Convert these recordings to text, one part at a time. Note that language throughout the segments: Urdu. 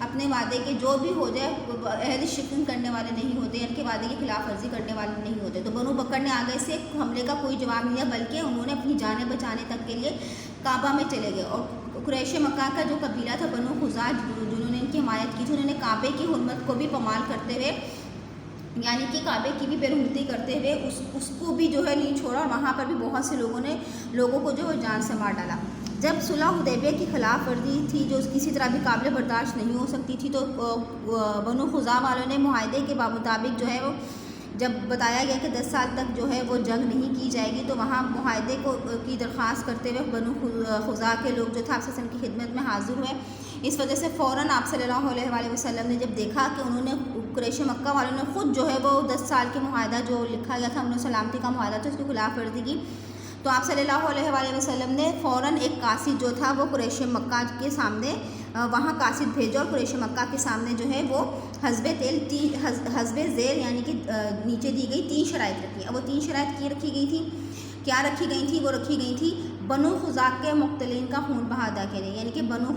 اپنے وعدے کے جو بھی ہو جائے عہد شکن کرنے والے نہیں ہوتے، ان کے وعدے کی خلاف ورزی کرنے والے نہیں ہوتے۔ تو بنو بکر نے آگے سے حملے کا کوئی جواب نہیں دیا، بلکہ انہوں نے اپنی جانیں بچانے تک کے لیے کعبہ میں چلے گئے۔ اور قریش مکہ کا جو قبیلہ تھا بنو خزاعہ، جنہوں نے ان کی حمایت کی تھی، انہوں نے کعبے کی حرمت کو بھی پامال کرتے ہوئے، یعنی کہ کعبے کی بھی بےرحمتی کرتے ہوئے اس کو بھی جو ہے نہیں چھوڑا، اور وہاں پر بھی بہت سے لوگوں کو جو ہے جان سے مار ڈالا۔ جب صلح حدیبیہ کی خلاف ورزی تھی جو کسی طرح بھی قابل برداشت نہیں ہو سکتی تھی، تو بنو خزاعہ والوں نے معاہدے کے مطابق جو ہے وہ جب بتایا گیا کہ 10 سال تک جو ہے وہ جنگ نہیں کی جائے گی، تو وہاں معاہدے کی درخواست کرتے ہوئے بنو خزاعہ کے لوگ جو تھے آپ صلی اللہ علیہ وسلم کی خدمت میں حاضر ہوئے۔ اس وجہ سے فوراً آپ صلی اللہ علیہ وسلم نے جب دیکھا کہ انہوں نے قریش مکہ والوں نے خود جو ہے وہ 10 سال کے معاہدہ جو لکھا گیا تھا، انہوں نے سلامتی کا معاہدہ تھا، اس کی خلاف ورزی کی، تو آپ صلی اللہ علیہ وسلم نے فوراً ایک قاصد جو تھا وہ قریش مکہ کے سامنے وہاں قاصد بھیجا، اور قریش مکہ کے سامنے جو ہے وہ حسب ذیل یعنی کہ نیچے دی گئی 3 شرائط رکھی۔ اب وہ 3 شرائط کیا رکھی گئی تھی؟ وہ رکھی گئی تھی بنو خزاعہ کے مقتلین کا خون بہا ادا کرے، یعنی کہ بنو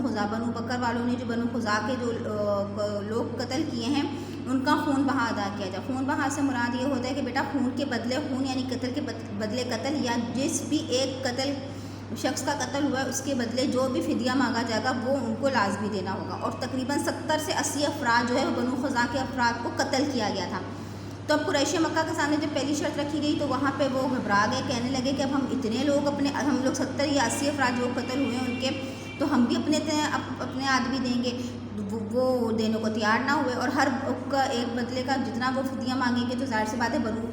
بکر والوں نے جو بنو خزاعہ کے جو لوگ قتل کیے ہیں ان کا خون بہا ادا کیا جائے۔ خون بہا سے مراد یہ ہوتا ہے کہ بیٹا خون کے بدلے خون، یعنی قتل کے بدلے قتل، یا جس بھی ایک شخص کا قتل ہوا ہے اس کے بدلے جو بھی فدیہ مانگا جائے گا وہ ان کو لازمی دینا ہوگا۔ اور تقریباً 70 سے 80 افراد جو ہے بنو خزاعہ کے افراد کو قتل کیا گیا تھا۔ تو اب قریش مکہ کے سامنے جب پہلی شرط رکھی گئی تو وہاں پہ وہ گھبرا گئے، کہنے لگے کہ اب ہم اتنے لوگ ہم لوگ 70 یا 80 افراد جو قتل ہوئے ہیں ان کے، تو ہم بھی اپنے آدمی دیں گے، وہ دینے کو تیار نہ ہوئے، اور ہر کا ایک بدلے کا جتنا وہ فدیہ مانگیں گے تو ظاہر سی بات ہے بنو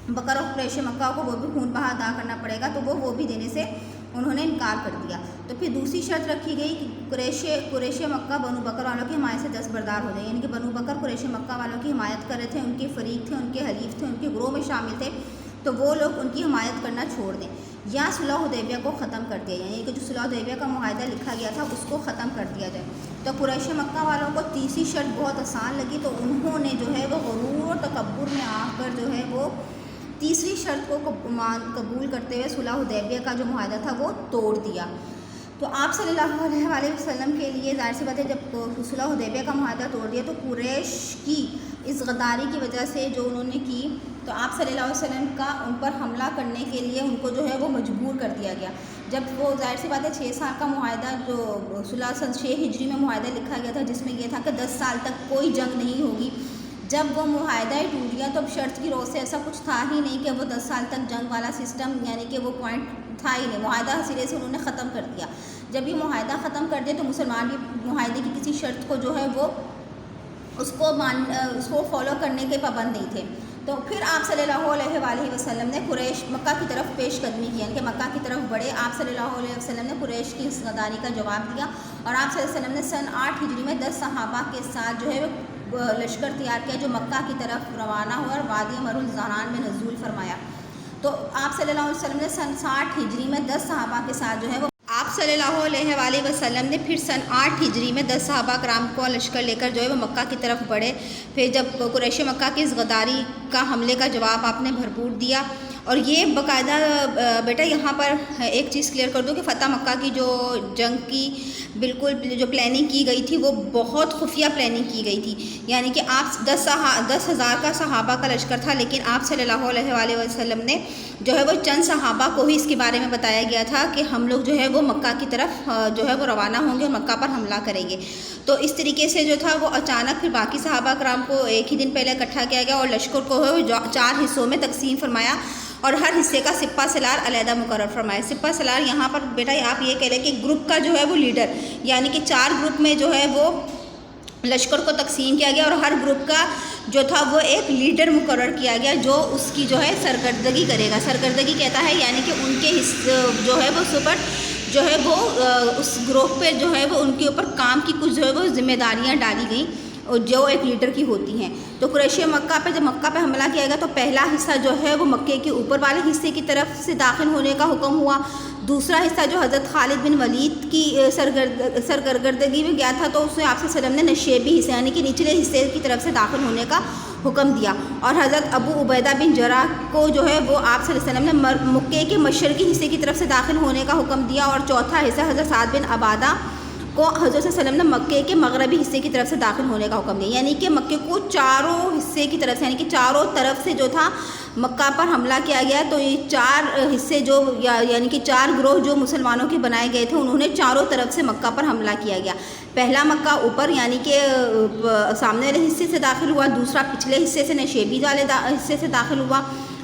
بکر اور قریش مکہ کو وہ بھی خون بہا ادا کرنا پڑے گا، تو وہ بھی دینے سے انہوں نے انکار کر دیا۔ تو پھر دوسری شرط رکھی گئی کہ قریش مکہ بنو بکر والوں کی حمایت سے دستبردار ہو جائے، یعنی کہ بنو بکر قریش مکہ والوں کی حمایت کر رہے تھے، ان کے فریق تھے، ان کے حلیف تھے، ان کے گروہ میں شامل تھے، تو وہ لوگ ان کی حمایت کرنا چھوڑ دیں یا صلح حدیبیہ کو ختم کر دیا، یعنی کہ جو صلح حدیبیہ کا معاہدہ لکھا گیا تھا اس کو ختم کر دیا جائے۔ تو قریش مکہ والوں کو تیسری شرط بہت آسان لگی، تو انہوں نے جو ہے وہ غرور و تکبر میں آ کر جو ہے وہ تیسری شرط کو قبول کرتے ہوئے صلح حدیبیہ کا جو معاہدہ تھا وہ توڑ دیا۔ تو آپ صلی اللہ علیہ وسلم کے لیے ظاہر سی بات ہے جب صلح حدیبیہ کا معاہدہ توڑ دیا تو قریش کی اس غداری کی وجہ سے جو انہوں نے کی، تو آپ صلی اللہ علیہ وسلم کا ان پر حملہ کرنے کے لیے ان کو جو ہے وہ مجبور کر دیا گیا۔ جب وہ ظاہر سی بات ہے 6 سال کا معاہدہ جو 6 ہجری میں معاہدہ لکھا گیا تھا جس میں یہ تھا کہ 10 سال تک کوئی جنگ نہیں ہوگی، جب وہ معاہدہ ہی ٹوٹ گیا تو اب شرط کی روز سے ایسا کچھ تھا ہی نہیں کہ وہ 10 سال تک جنگ والا سسٹم، یعنی کہ وہ پوائنٹ تھا ہی نہیں، معاہدہ سرے سے انہوں نے ختم کر دیا۔ جب یہ معاہدہ ختم کر دیا تو مسلمان بھی معاہدے کی کسی شرط کو جو ہے وہ اس کو فالو کرنے کے پابند نہیں تھے۔ تو پھر آپ صلی اللہ علیہ وسلم نے قریش مکہ کی طرف پیش قدمی کی، یعنی کہ مکہ کی طرف بڑھے۔ آپ صلی اللہ علیہ وسلم نے قریش کی اس غداری کا جواب دیا، اور آپ صلی اللہ علیہ وسلم نے سن 8 ہجری میں 10 صحابہ کے ساتھ جو ہے لشکر تیار کیا جو مکہ کی طرف روانہ ہوا اور وادی مر الزہران میں نزول فرمایا۔ تو آپ صلی اللہ علیہ وسلم نے سن 60 ہجری میں 10 صحابہ کے ساتھ جو ہے وہ آپ صلی اللہ علیہ وسلم نے پھر سن 8 ہجری میں 10 صحابہ کرام کو لشکر لے کر جو ہے وہ مکہ کی طرف بڑھے۔ پھر جب قریش مکہ کی اس غداری کا حملے کا جواب آپ نے بھرپور دیا، اور یہ باقاعدہ بیٹا یہاں پر ایک چیز کلیئر کر دوں کہ فتح مکہ کی جو جنگ کی بالکل جو پلاننگ کی گئی تھی وہ بہت خفیہ پلاننگ کی گئی تھی، یعنی کہ آپ 10,000 کا صحابہ کا لشکر تھا، لیکن آپ صلی اللہ علیہ وسلم نے جو ہے وہ چند صحابہ کو ہی اس کے بارے میں بتایا گیا تھا کہ ہم لوگ جو ہے وہ مکہ کی طرف جو ہے وہ روانہ ہوں گے، مکہ پر حملہ کریں گے۔ تو اس طریقے سے جو تھا وہ اچانک پھر باقی صحابہ کرام کو ایک ہی دن پہلے اکٹھا کیا گیا اور لشکر کو 4 حصوں میں تقسیم فرمایا، اور ہر حصے کا سپہ سالار علیحدہ مقرر فرمایا۔ سپہ سالار یہاں پر بیٹا آپ یہ کہہ لیں کہ گروپ کا جو ہے وہ لیڈر، یعنی کہ 4 گروپ میں جو ہے وہ لشکر کو تقسیم کیا گیا، اور ہر گروپ کا جو تھا وہ ایک لیڈر مقرر کیا گیا جو اس کی جو ہے سرگردگی کرے گا۔ سرگردگی کہتا ہے یعنی کہ ان کے جو ہے وہ سپر جو ہے وہ اس گروپ پہ جو ہے وہ ان کے اوپر کام کی کچھ جو ہے وہ ذمہ داریاں ڈالی گئیں جو ایک لیڈر کی ہوتی ہیں۔ تو قریش مکہ پہ جب مکہ پہ حملہ کیا گیا تو پہلا حصہ جو ہے وہ مکے کے اوپر والے حصے کی طرف سے داخل ہونے کا حکم ہوا، دوسرا حصہ جو حضرت خالد بن ولید کی سرگردگی میں گیا تھا تو اس میں آپ صلی اللہ علیہ وسلم نے نشیبی حصہ یعنی کہ نچلے حصے کی طرف سے داخل ہونے کا حکم دیا، اور حضرت ابو عبیدہ بن جراح کو جو ہے وہ آپ صلی اللہ علیہ وسلم نے مکے کے مشرقی حصے کی طرف سے داخل ہونے کا حکم دیا، اور چوتھا حصہ حضرت سعد بن عبادہ کو حضرت صلی اللہ علیہ وسلم نے مکے کے مغربی حصے کی طرف سے داخل ہونے کا حکم دیا، یعنی کہ مکے کو چاروں حصے کی طرف سے، یعنی کہ چاروں طرف سے جو تھا مکہ پر حملہ کیا گیا۔ تو یہ 4 حصے جو یعنی کہ 4 گروہ جو مسلمانوں کے بنائے گئے تھے، انہوں نے چاروں طرف سے مکہ پر حملہ کیا گیا۔ پہلا مکہ اوپر یعنی کہ سامنے والے حصے سے داخل ہوا، دوسرا پچھلے حصے سے نشیبی والے حصے سے داخل ہوا،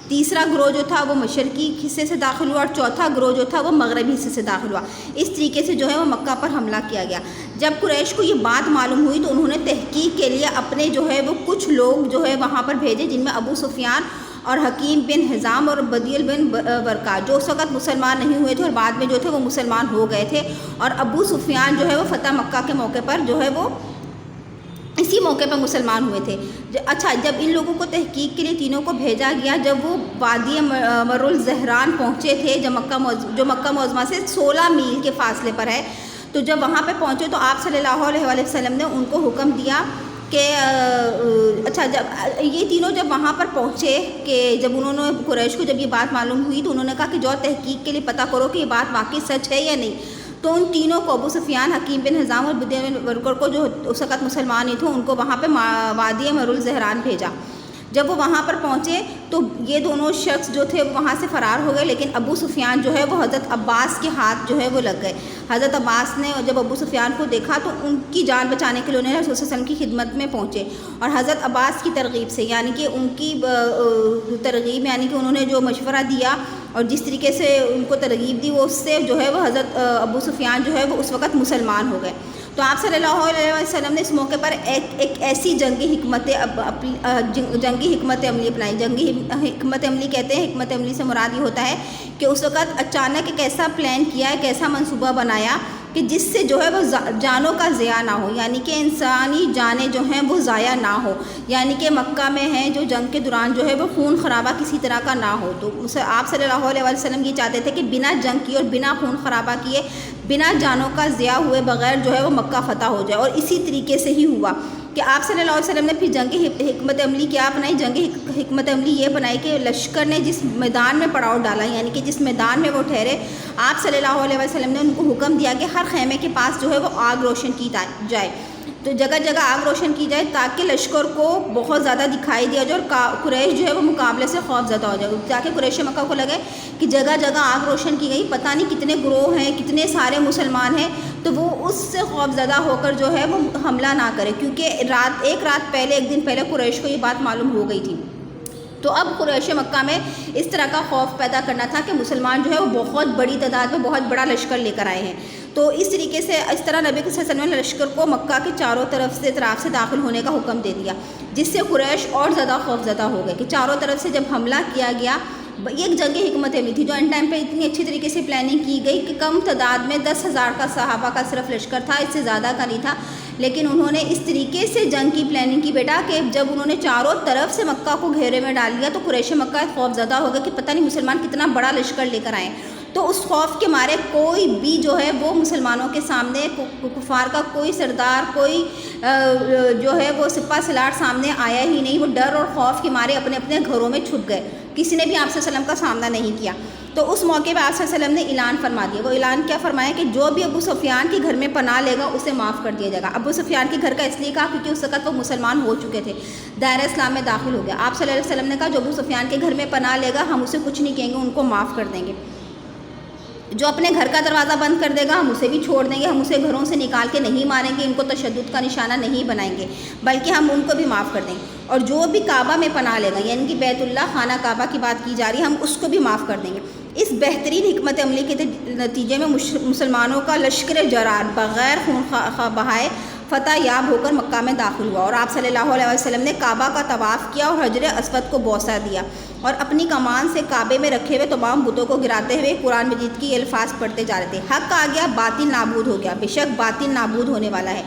تیسرا گروہ جو تھا وہ مشرقی حصے سے داخل ہوا، اور چوتھا گروہ جو تھا وہ مغربی حصے سے داخل ہوا۔ اس طریقے سے جو ہے وہ مکہ پر حملہ کیا گیا۔ جب قریش کو یہ بات معلوم ہوئی تو انہوں نے تحقیق کے لیے اپنے جو ہے وہ کچھ لوگ جو ہے وہاں پر بھیجے، جن میں ابو سفیان اور حکیم بن حزام اور بدیل بن ورقا، جو اس وقت مسلمان نہیں ہوئے تھے اور بعد میں جو تھے وہ مسلمان ہو گئے تھے۔ اور ابو سفیان جو ہے وہ فتح مکہ کے موقع پر جو ہے وہ اسی موقع پر مسلمان ہوئے تھے۔ اچھا، جب ان لوگوں کو تحقیق کے لیے تینوں کو بھیجا گیا، جب وہ وادی مرالزہران پہنچے تھے، جو مکہ معظمہ سے 16 میل کے فاصلے پر ہے، تو جب وہاں پہ پہنچے تو آپ صلی اللہ علیہ وسلم نے ان کو حکم دیا کہ اچھا، جب یہ تینوں جب وہاں پر پہنچے کہ جب انہوں نے قریش کو جب یہ بات معلوم ہوئی تو انہوں نے کہا کہ جو تحقیق کے لیے پتہ کرو کہ یہ بات واقعی سچ ہے یا نہیں۔ تو ان تینوں کو ابو سفیان، حکیم بن حزام اور بدیل بن ورقا کو، جو اس وقت مسلمان نہیں تھے، ان کو وہاں پہ وادی مرالزہران بھیجا۔ جب وہ وہاں پر پہنچے تو یہ دونوں شخص جو تھے وہاں سے فرار ہو گئے، لیکن ابو سفیان جو ہے وہ حضرت عباس کے ہاتھ جو ہے وہ لگ گئے۔ حضرت عباس نے جب ابو سفیان کو دیکھا تو ان کی جان بچانے کے لیے انہوں نے رسول صلی اللہ علیہ وسلم کی خدمت میں پہنچے، اور حضرت عباس کی ترغیب سے، یعنی کہ ان کی ترغیب، یعنی کہ انہوں نے جو مشورہ دیا اور جس طریقے سے ان کو ترغیب دی، وہ اس سے جو ہے وہ حضرت ابو سفیان جو ہے وہ اس وقت مسلمان ہو گئے۔ تو آپ صلی اللہ علیہ وسلم نے اس موقع پر ایک ایسی جنگی حکمت عملی اپنائی۔ جنگی حکمت عملی کہتے ہیں، حکمت عملی سے مراد یہ ہوتا ہے کہ اس وقت اچانک ایک ایسا پلان کیا، ایک ایسا منصوبہ بنایا کہ جس سے جو ہے وہ جانوں کا ضیاع نہ ہو، یعنی کہ انسانی جانیں جو ہیں وہ ضائع نہ ہو، یعنی کہ مکہ میں ہیں جو جنگ کے دوران جو ہے وہ خون خرابہ کسی طرح کا نہ ہو۔ تو آپ صلی اللہ علیہ وسلم یہ چاہتے تھے کہ بنا جنگ کیے اور بنا خون خرابہ کیے، بنا جانوں کا ضیاع ہوئے بغیر جو ہے وہ مکہ فتح ہو جائے، اور اسی طریقے سے ہی ہوا کہ آپ صلی اللہ علیہ وسلم نے پھر جنگی حکمت عملی کیا اپنائی؟ جنگی حکمت عملی یہ بنائی کہ لشکر نے جس میدان میں پڑاؤ ڈالا، یعنی کہ جس میدان میں وہ ٹھہرے، آپ صلی اللہ علیہ وسلم نے ان کو حکم دیا کہ ہر خیمے کے پاس جو ہے وہ آگ روشن کی جائے، تو جگہ جگہ آگ روشن کی جائے تاکہ لشکر کو بہت زیادہ دکھائی دیا جائے اور قریش جو ہے وہ مقابلے سے خوف زدہ ہو جائے، تاکہ قریش مکہ کو لگے کہ جگہ جگہ آگ روشن کی گئی، پتہ نہیں کتنے گروہ ہیں، کتنے سارے مسلمان ہیں، تو وہ اس سے خوف زدہ ہو کر جو ہے وہ حملہ نہ کرے، کیونکہ ایک دن پہلے قریش کو یہ بات معلوم ہو گئی تھی۔ تو اب قریش مکہ میں اس طرح کا خوف پیدا کرنا تھا کہ مسلمان جو ہے وہ بہت بڑی تعداد میں بہت بڑا لشکر لے کر آئے ہیں۔ تو اس طریقے سے اس طرح نبی صلی اللہ علیہ وسلم نے لشکر کو مکہ کے چاروں طرف سے داخل ہونے کا حکم دے دیا، جس سے قریش اور زیادہ خوف زدہ ہو گئے کہ چاروں طرف سے جب حملہ کیا گیا۔ یہ ایک جنگی حکمت عملی تھی جو ان ٹائم پہ اتنی اچھی طریقے سے پلاننگ کی گئی کہ کم تعداد میں 10,000 کا صحابہ کا صرف لشکر تھا، اس سے زیادہ کا نہیں تھا، لیکن انہوں نے اس طریقے سے جنگ کی پلاننگ کی بیٹا کہ جب انہوں نے چاروں طرف سے مکہ کو گھیرے میں ڈال دیا تو قریش مکہ خوف زدہ ہو گیا کہ پتہ نہیں مسلمان کتنا بڑا لشکر لے کر آئے۔ تو اس خوف کے مارے کوئی بھی جو ہے وہ مسلمانوں کے سامنے، کفار کا کوئی سردار، کوئی جو ہے وہ سپہ سالار سامنے آیا ہی نہیں، وہ ڈر اور خوف کے مارے اپنے اپنے گھروں میں چھپ گئے، کسی نے بھی آپ صلی اللہ علیہ وسلم کا سامنا نہیں کیا۔ تو اس موقع پہ آپ صلی اللہ علیہ وسلم نے اعلان فرما دیا۔ وہ اعلان کیا فرمایا کہ جو بھی ابو سفیان کے گھر میں پناہ لے گا اسے معاف کر دیا جائے گا۔ ابو سفیان کے گھر کا اس لیے کہا کیونکہ اس وقت وہ مسلمان ہو چکے تھے، دائرہ اسلام میں داخل ہو گیا۔ آپ صلی اللہ علیہ وسلم نے کہا جو ابو سفیان کے گھر میں پناہ لے گا ہم اسے کچھ نہیں کہیں گے، ان کو معاف کر دیں گے۔ جو اپنے گھر کا دروازہ بند کر دے گا ہم اسے بھی چھوڑ دیں گے، ہم اسے گھروں سے نکال کے نہیں ماریں گے، ان کو تشدد کا نشانہ نہیں بنائیں گے، بلکہ ہم ان کو بھی معاف کر دیں گے۔ اور جو بھی کعبہ میں پناہ لے گا، یعنی کہ بیت اللہ، خانہ کعبہ کی بات کی جا رہی ہے، ہم اس کو بھی معاف کر دیں گے۔ اس بہترین حکمت عملی کے نتیجے میں مسلمانوں کا لشکر جرار بغیر خون بہائے فتح یاب ہو کر مکہ میں داخل ہوا، اور آپ صلی اللہ علیہ وسلم نے کعبہ کا طواف کیا اور حجر اسود کو بوسہ دیا، اور اپنی کمان سے کعبے میں رکھے ہوئے تمام بتوں کو گراتے ہوئے قرآن مجید کی الفاظ پڑھتے جا رہے تھے۔ حق آ گیا، باطل نابود ہو گیا، بے شک باطل نابود ہونے والا ہے۔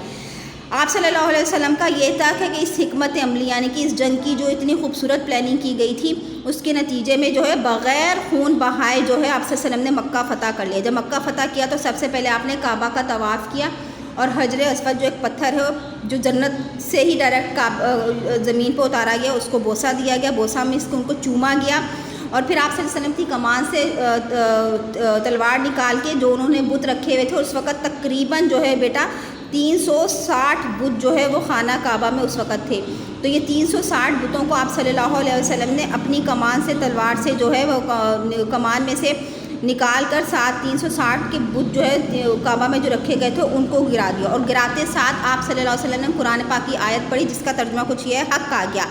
آپ صلی اللہ علیہ وسلم کا یہ تھا کہ اس حکمت عملی، یعنی کہ اس جنگ کی جو اتنی خوبصورت پلاننگ کی گئی تھی، اس کے نتیجے میں جو ہے بغیر خون بہائے جو ہے آپ صلی اللہ علیہ وسلم نے مکہ فتح کر لیا۔ جب مکہ فتح کیا تو سب سے پہلے آپ نے کعبہ کا طواف کیا، اور حجر اسود جو ایک پتھر ہے جو جنت سے ہی ڈائریکٹ زمین پہ اتارا گیا، اس کو بوسہ دیا گیا، بوسہ میں اس کو ان کو چوما گیا، اور پھر آپ صلی اللہ علیہ وسلم کی کمان سے تلوار نکال کے جو انہوں نے بت رکھے ہوئے تھے، اس وقت تقریباً جو ہے بیٹا 360 بت جو ہے وہ خانہ کعبہ میں اس وقت تھے۔ تو یہ 360 بتوں کو آپ صلی اللہ علیہ وسلم نے اپنی کمان سے تلوار سے جو ہے وہ کمان میں سے نکال کر 360 کے بت جو ہے کعبہ میں جو رکھے گئے تھے ان کو گرا دیا، اور گراتے ساتھ آپ صلی اللہ علیہ وسلم نے قرآن پاک کی آیت پڑھی جس کا ترجمہ کچھ یہ ہے، حق آ گیا۔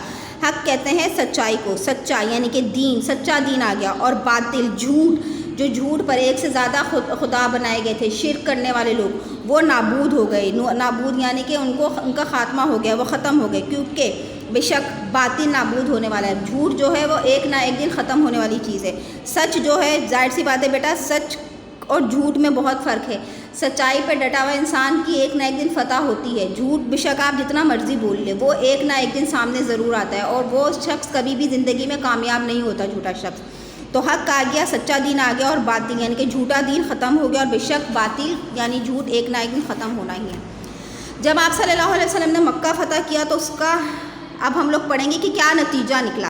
حق کہتے ہیں سچائی کو، سچائی یعنی کہ دین، سچا دین آ گیا، اور باطل جھوٹ، جو جھوٹ پر ایک سے زیادہ خدا بنائے گئے تھے، شرک کرنے والے لوگ، وہ نابود ہو گئے۔ نابود یعنی کہ ان کا خاتمہ ہو گیا، وہ ختم ہو گئے، کیونکہ بے شک باطل نابود ہونے والا ہے، جھوٹ جو ہے وہ ایک نہ ایک دن ختم ہونے والی چیز ہے۔ سچ جو ہے، ظاہر سی بات ہے بیٹا، سچ اور جھوٹ میں بہت فرق ہے۔ سچائی پہ ڈٹا ہوا انسان کی ایک نہ ایک دن فتح ہوتی ہے، جھوٹ بے شک آپ جتنا مرضی بول لے، وہ ایک نہ ایک دن سامنے ضرور آتا ہے، اور وہ شخص کبھی بھی زندگی میں کامیاب نہیں ہوتا، جھوٹا شخص۔ تو حق آ گیا، سچا دین آ گیا، اور باطل یعنی کہ جھوٹا دین ختم ہو گیا، اور بے شک باطل یعنی جھوٹ ایک نہ ایک دن ختم ہونا ہی ہے۔ جب آپ صلی اللہ علیہ وسلم نے مکہ فتح کیا تو اس کا اب ہم لوگ پڑھیں گے کہ کیا نتیجہ نکلا۔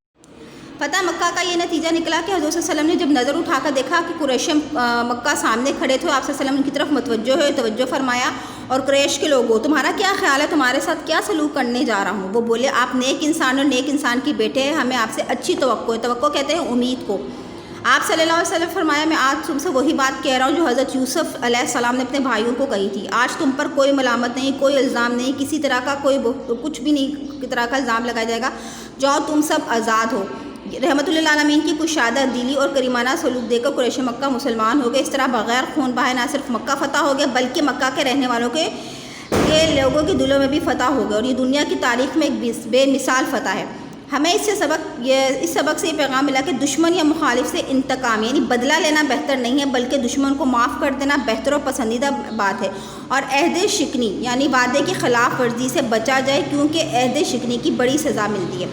فتح مکہ کا یہ نتیجہ نکلا کہ حضور صلی اللہ علیہ وسلم نے جب نظر اٹھا کر دیکھا کہ قریش مکہ سامنے کھڑے تھے، آپ صلی اللہ علیہ وسلم ان کی طرف متوجہ ہوئے، توجہ فرمایا، اور قریش کے لوگوں تمہارا کیا خیال ہے، تمہارے ساتھ کیا سلوک کرنے جا رہا ہوں؟ وہ بولے آپ نیک انسان اور نیک انسان کی بیٹے ہیں، ہمیں آپ سے اچھی توقع ہے۔ توقع کہتے ہیں امید کو۔ آپ صلی اللہ علیہ وسلم فرمایا میں آج تم سے وہی بات کہہ رہا ہوں جو حضرت یوسف علیہ السلام نے اپنے بھائیوں کو کہی تھی۔ آج تم پر کوئی ملامت نہیں، کوئی الزام نہیں، کسی طرح کا کچھ بھی نہیں طرح کا الزام لگایا جائے گا، جاؤ تم سب آزاد ہو۔ رحمت اللہ عالمین کی کشادہ دلی اور کریمانہ سلوک دے کر قریش مکہ مسلمان ہو گئے۔ اس طرح بغیر خون بہائے نہ صرف مکہ فتح ہو گیا بلکہ مکہ کے رہنے والوں کے لوگوں کے دلوں میں بھی فتح ہو گیا، اور یہ دنیا کی تاریخ میں ایک بے مثال فتح ہے۔ ہمیں اس سبق سے یہ پیغام ملا کہ دشمن یا مخالف سے انتقام یعنی بدلہ لینا بہتر نہیں ہے، بلکہ دشمن کو معاف کر دینا بہتر اور پسندیدہ بات ہے، اور عہد شکنی یعنی وعدے کی خلاف ورزی سے بچا جائے، کیونکہ عہد شکنی کی بڑی سزا ملتی ہے۔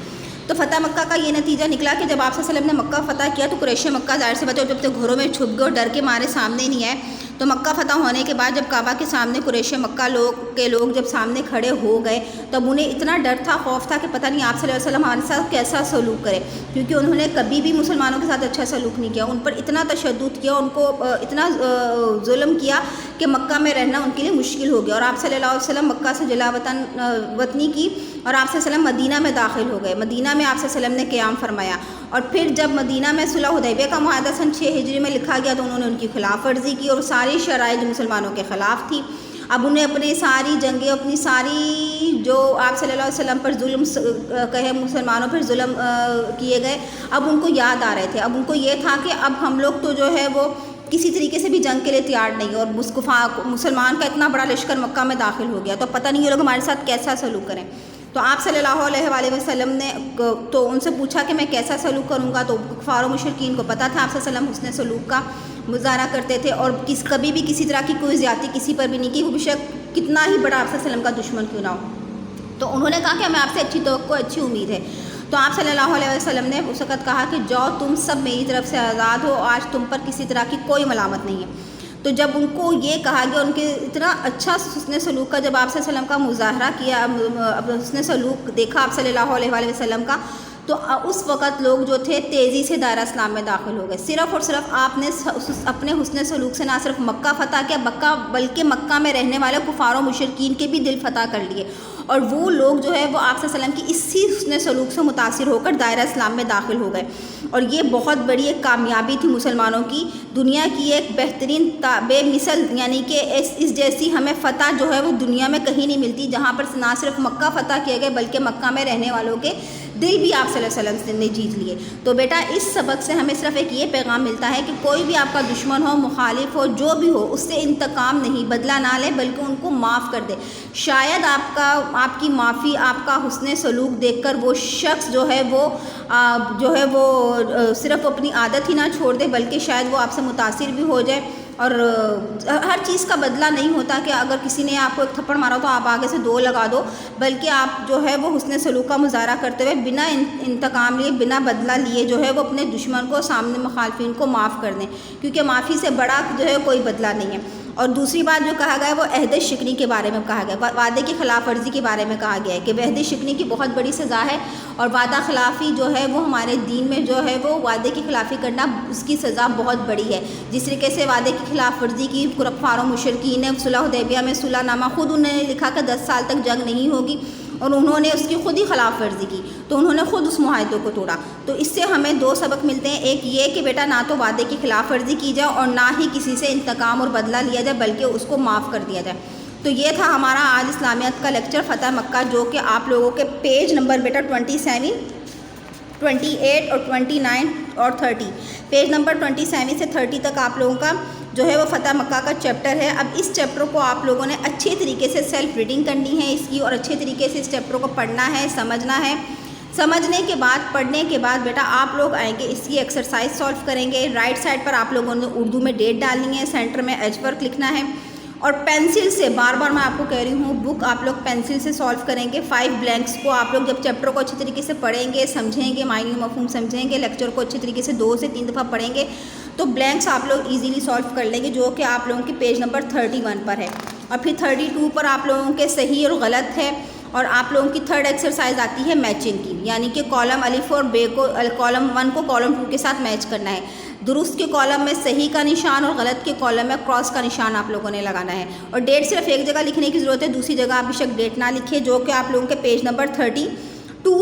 تو فتح مکہ کا یہ نتیجہ نکلا کہ جب آپ صلی اللہ علیہ وسلم نے مکہ فتح کیا تو قریش مکہ ظاہر سے بچے جب تک گھروں میں چھپ گئے اور ڈر کے مارے سامنے نہیں آئے، تو مکہ فتح ہونے کے بعد جب کعبہ کے سامنے قریش مکہ لوگ جب سامنے کھڑے ہو گئے تب انہیں اتنا ڈر تھا، خوف تھا کہ پتہ نہیں آپ صلی اللہ علیہ وسلم ہمارے ساتھ کیسا سلوک کرے، کیونکہ انہوں نے کبھی بھی مسلمانوں کے ساتھ اچھا سلوک نہیں کیا، ان پر اتنا تشدد کیا، ان کو اتنا ظلم کیا کہ مکہ میں رہنا ان کے لیے مشکل ہو گیا، اور آپ صلی اللہ علیہ وسلم مکہ سے جلا وطنی کی، اور آپ صلی اللہ علیہ وسلم مدینہ میں داخل ہو گئے۔ مدینہ میں آپ صلی اللہ علیہ وسلم نے قیام فرمایا، اور پھر جب مدینہ میں صلح حدیبیہ کا معاہدہ سن 6 ہجری میں لکھا گیا تو انہوں نے ان کی خلاف ورزی کی، اور ساری شرائط جو مسلمانوں کے خلاف تھی، اب انہیں اپنی ساری جنگیں، اپنی ساری جو آپ صلی اللہ علیہ وسلم پر ظلم کہے، مسلمانوں پر ظلم کیے گئے، اب ان کو یاد آ رہے تھے۔ اب ان کو یہ تھا کہ اب ہم لوگ تو جو ہے وہ کسی طریقے سے بھی جنگ کے لیے تیار نہیں، اور مسلمان کا اتنا بڑا لشکر مکہ میں داخل ہو گیا، تو پتہ نہیں یہ لوگ ہمارے ساتھ کیسا سلوک کریں۔ تو آپ صلی اللہ علیہ وآلہ وسلم نے تو ان سے پوچھا کہ میں کیسا سلوک کروں گا، تو کفار و مشرکین کو پتہ تھا آپ صلی اللہ علیہ وسلم حسن سلوک کا مظاہرہ کرتے تھے، اور کبھی بھی کسی طرح کی کوئی زیادتی کسی پر بھی نہیں کی، وہ بے شک کتنا ہی بڑا آپ صلی اللہ علیہ وسلم کا دشمن کیوں نہ ہو۔ تو انہوں نے کہا کہ ہمیں آپ سے اچھی توقع، اچھی امید ہے۔ تو آپ صلی اللہ علیہ وسلم نے اس وقت کہا کہ جاؤ تم سب میری طرف سے آزاد ہو، آج تم پر کسی طرح کی کوئی ملامت نہیں ہے۔ تو جب ان کو یہ کہا گیا، ان کے اتنا اچھا حسن سلوک کا جب آپ صلی اللہ علیہ وسلم کا مظاہرہ کیا، حسن سلوک دیکھا آپ صلی اللہ علیہ وآلہ وسلم کا، تو اس وقت لوگ جو تھے تیزی سے دائرہ اسلام میں داخل ہو گئے۔ صرف اور صرف آپ نے اپنے حسن سلوک سے نہ صرف مکہ فتح کیا بلکہ مکہ میں رہنے والے کفار و مشرکین کے بھی دل فتح کر لیے، اور وہ لوگ جو ہے وہ آپ صلی اللہ علیہ وسلم کی اسی حسن سلوک سے متاثر ہو کر دائرہ اسلام میں داخل ہو گئے، اور یہ بہت بڑی ایک کامیابی تھی مسلمانوں کی، دنیا کی ایک بہترین بے مثل یعنی کہ اس جیسی ہمیں فتح جو ہے وہ دنیا میں کہیں نہیں ملتی، جہاں پر نہ صرف مکہ فتح کیے گئے بلکہ مکہ میں رہنے والوں کے دل بھی آپ صلی اللہ علیہ وسلم نے جیت لیے۔ تو بیٹا اس سبق سے ہمیں صرف ایک یہ پیغام ملتا ہے کہ کوئی بھی آپ کا دشمن ہو، مخالف ہو، جو بھی ہو، اس سے انتقام نہیں، بدلہ نہ لے بلکہ ان کو معاف کر دے۔ شاید آپ کی معافی، آپ کا حسن سلوک دیکھ کر وہ شخص جو ہے وہ صرف اپنی عادت ہی نہ چھوڑ دے بلکہ شاید وہ آپ سے متاثر بھی ہو جائے، اور ہر چیز کا بدلہ نہیں ہوتا کہ اگر کسی نے آپ کو ایک تھپڑ مارا تو آپ آگے سے 2 لگا دو، بلکہ آپ جو ہے وہ حسن سلوک کا مظاہرہ کرتے ہوئے بنا انتقام لیے، بنا بدلہ لیے جو ہے وہ اپنے دشمن کو، سامنے مخالفین کو معاف کر دیں، کیونکہ معافی سے بڑا جو ہے کوئی بدلہ نہیں ہے۔ اور دوسری بات جو کہا گیا ہے وہ عہد شکنی کے بارے میں کہا گیا ہے، وعدے کی خلاف ورزی کے بارے میں کہا گیا ہے کہ عہد شکنی کی بہت بڑی سزا ہے، اور وعدہ خلافی جو ہے وہ ہمارے دین میں جو ہے وہ وعدے کی خلافی کرنا اس کی سزا بہت بڑی ہے۔ جس طریقے سے وعدے کی خلاف ورزی کی کفار و مشرکین نے صلح حدیبیہ میں صلح نامہ خود انہوں نے لکھا کہ 10 سال تک جنگ نہیں ہوگی، اور انہوں نے اس کی خود ہی خلاف ورزی کی، تو انہوں نے خود اس معاہدے کو توڑا۔ تو اس سے ہمیں 2 سبق ملتے ہیں، ایک یہ کہ بیٹا نہ تو وعدے کی خلاف ورزی کی جائے اور نہ ہی کسی سے انتقام اور بدلہ لیا جائے، بلکہ اس کو معاف کر دیا جائے۔ تو یہ تھا ہمارا آج اسلامیات کا لیکچر فتح مکہ، جو کہ آپ لوگوں کے پیج نمبر بیٹا 27، 28 اور 29 اور 30، پیج نمبر 27 سے 30 تک آپ لوگوں کا جو ہے وہ فتح مکہ کا چیپٹر ہے۔ اب اس چیپٹر کو آپ لوگوں نے اچھے طریقے سے سیلف ریڈنگ کرنی ہے اس کی، اور اچھے طریقے سے اس چیپٹر کو پڑھنا ہے، سمجھنا ہے۔ سمجھنے کے بعد، پڑھنے کے بعد بیٹا آپ لوگ آئیں گے، اس کی ایکسرسائز سالو کریں گے۔ رائٹ سائڈ پر آپ لوگوں نے اردو میں ڈیٹ ڈالنی ہے، سینٹر میں ایج ورک لکھنا ہے، اور پینسل سے بار بار میں آپ کو کہہ رہی ہوں بک آپ لوگ پینسل سے سالو کریں گے۔ 5 بلینکس کو آپ لوگ جب چیپٹر کو اچھی طریقے سے پڑھیں گے، سمجھیں گے، معنی و مفہوم سمجھیں گے، لیکچر کو اچھی طریقے سے 2 سے 3 دفعہ پڑھیں گے، تو بلینکس آپ لوگ ایزیلی سالو کر لیں گے، جو کہ آپ لوگوں کی پیج نمبر 31 پر ہے۔ اور پھر 32 پر آپ لوگوں کے صحیح اور غلط ہے، اور آپ لوگوں کی 3rd ایکسرسائز آتی ہے میچنگ کی، یعنی کہ کالم الف اور بے کو کالم 1 کو کالم 2 کے ساتھ میچ کرنا ہے۔ درست کے کالم میں صحیح کا نشان اور غلط کے کالم میں کراس کا نشان آپ لوگوں نے لگانا ہے، اور ڈیٹ صرف ایک جگہ لکھنے کی ضرورت ہے، دوسری جگہ آپ بے شک ڈیٹ نہ لکھیں، جو کہ آپ لوگوں کے پیج نمبر 32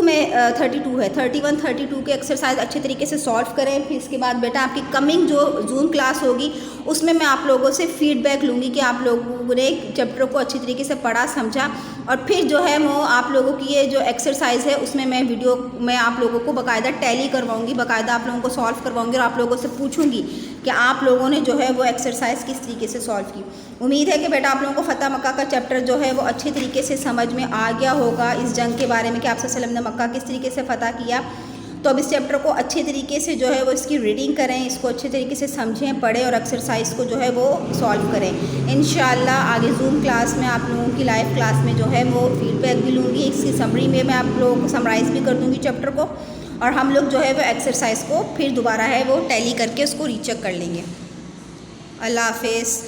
میں 32 ہے۔ 31 32 کے ایکسرسائز اچھے طریقے سے سالو کریں۔ پھر اس کے بعد بیٹا آپ کی کمنگ جو زوم کلاس ہوگی اس میں آپ لوگوں سے فیڈ بیک لوں گی کہ آپ لوگوں نے چیپٹر کو اچھی طریقے سے پڑھا، سمجھا، اور پھر جو ہے وہ آپ لوگوں کی یہ جو ایکسرسائز ہے اس میں ویڈیو میں آپ لوگوں کو باقاعدہ ٹیلی کرواؤں گی، باقاعدہ آپ لوگوں کو سالو کرواؤں گی، اور آپ لوگوں سے پوچھوں گی کہ آپ لوگوں نے جو ہے وہ ایکسرسائز کس طریقے سے سالو کی۔ امید ہے کہ بیٹا آپ لوگوں کو فتح مکہ کا چیپٹر جو ہے وہ اچھے طریقے سے سمجھ میں آ گیا ہوگا، اس جنگ کے بارے میں کہ آپ صلی اللہ علیہ وسلم نے مکہ کس طریقے سے فتح کیا۔ تو اب اس چیپٹر کو اچھے طریقے سے جو ہے وہ اس کی ریڈنگ کریں، اس کو اچھے طریقے سے سمجھیں، پڑھیں، اور ایکسرسائز کو جو ہے وہ سالو کریں۔ انشاءاللہ آگے زوم کلاس میں آپ لوگوں کی لائیو کلاس میں جو ہے وہ فیڈ بیک بھی لوں گی، اس کی سمری میں آپ لوگوں کو سمرائز بھی کر دوں گی چیپٹر کو، اور ہم لوگ جو ہے وہ ایکسرسائز کو پھر دوبارہ ہے وہ ٹیلی کر کے اس کو ری چیک کر لیں گے۔ اللہ حافظ۔